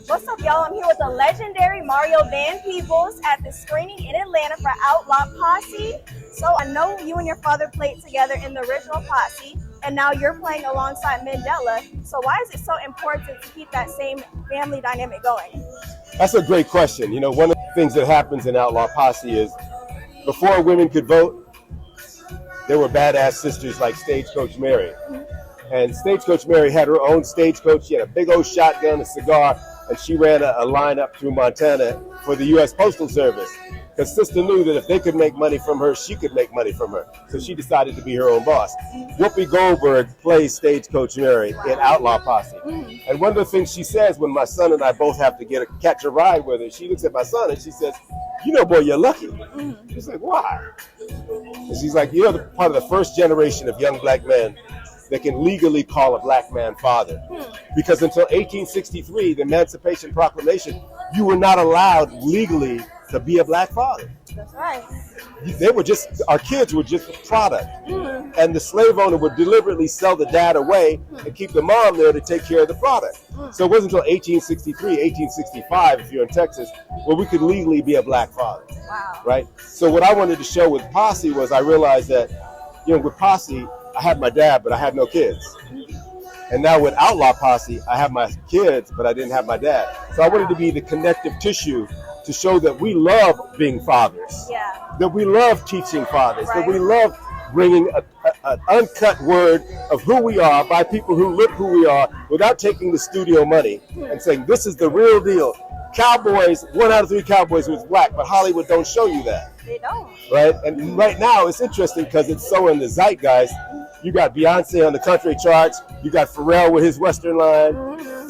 What's up, y'all? I'm here with the legendary Mario Van Peebles at the screening in Atlanta for Outlaw Posse. So I know you and your father played together in the original Posse, and now you're playing alongside Mandela. So why is it so important to keep that same family dynamic going? That's a great question. You know, one of the things that happens in Outlaw Posse is before women could vote, there were badass sisters like Stagecoach Mary. And Stagecoach Mary had her own stagecoach. She had a big old shotgun, a cigar, and she ran a lineup through Montana for the U.S. Postal Service. Because sister knew that if they could make money from her, she could make money from her. So she decided to be her own boss. Whoopi Goldberg plays Stagecoach Mary in Outlaw Posse. And one of the things she says when my son and I both have to catch a ride with her, she looks at my son and she says, "You know, boy, you're lucky." He's like, "Why?" And she's like, "You're part of the first generation of young black men that can legally call a black man father." Because until 1863, the Emancipation Proclamation, you were not allowed legally to be a black father. That's right. They were just, our kids were just a product. And the slave owner would deliberately sell the dad away and keep the mom there to take care of the product. So it wasn't until 1863, 1865, if you're in Texas, where we could legally be a black father. Wow. Right? So what I wanted to show with Posse was I realized that, you know, with Posse, I had my dad, but I had no kids. And now with Outlaw Posse, I have my kids, but I didn't have my dad. So I wanted to be the connective tissue to show that we love being fathers, that we love teaching fathers, that we love bringing an uncut word of who we are by people who live who we are without taking the studio money and saying, this is the real deal. Cowboys, 1 out of 3 cowboys was black, but Hollywood don't show you that. They don't. Right? And right now it's interesting because it's so in the zeitgeist. You got Beyonce on the country charts. You got Pharrell with his Western line.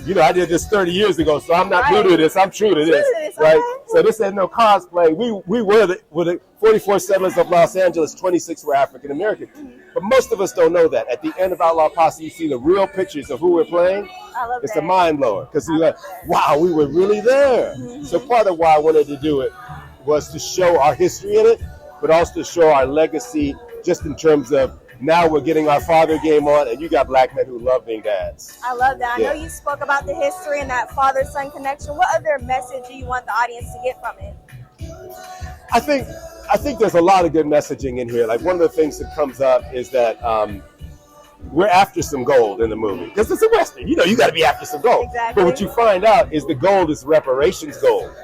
You know, I did this 30 years ago, so I'm not new to this. I'm true to this. Right? Okay. So this ain't no cosplay. We were the 44 settlers of Los Angeles, 26 were African American. But most of us don't know that. At the end of Outlaw Posse, you see the real pictures of who we're playing. I love it's that. a mind blower because you're like, wow, we were really there. So part of why I wanted to do it was to show our history in it, but also to show our legacy just in terms of now we're getting our father game on, and you got black men who love being dads. I love that. I know you spoke about the history and that father-son connection. What other message do you want the audience to get from it? I think there's a lot of good messaging in here. Like one of the things that comes up is that we're after some gold in the movie because it's a Western. You know, you got to be after some gold. Exactly. But what you find out is the gold is reparations gold.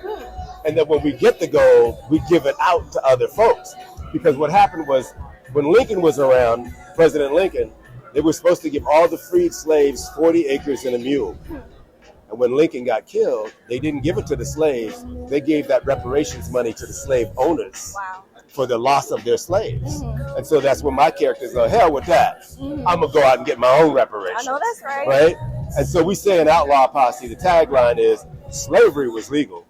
And then when we get the gold, we give it out to other folks. Because what happened was, when Lincoln was around, President Lincoln, they were supposed to give all the freed slaves 40 acres and a mule. And when Lincoln got killed, they didn't give it to the slaves. They gave that reparations money to the slave owners for the loss of their slaves. And so that's when my characters go, hell with that. I'm going to go out and get my own reparations. I know that's right. Right? And so we say in Outlaw Posse, the tagline is, slavery was legal.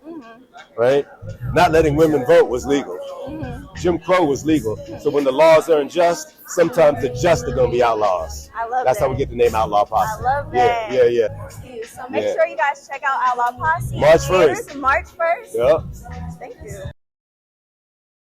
Right? Not letting women vote was legal. Jim Crow was legal. So when the laws are unjust, sometimes the just are going to be outlaws. I love That's that. how we get the name Outlaw Posse. I love that. Yeah. So make sure you guys check out Outlaw Posse. March 1st. March 1st. Yeah. Thank you.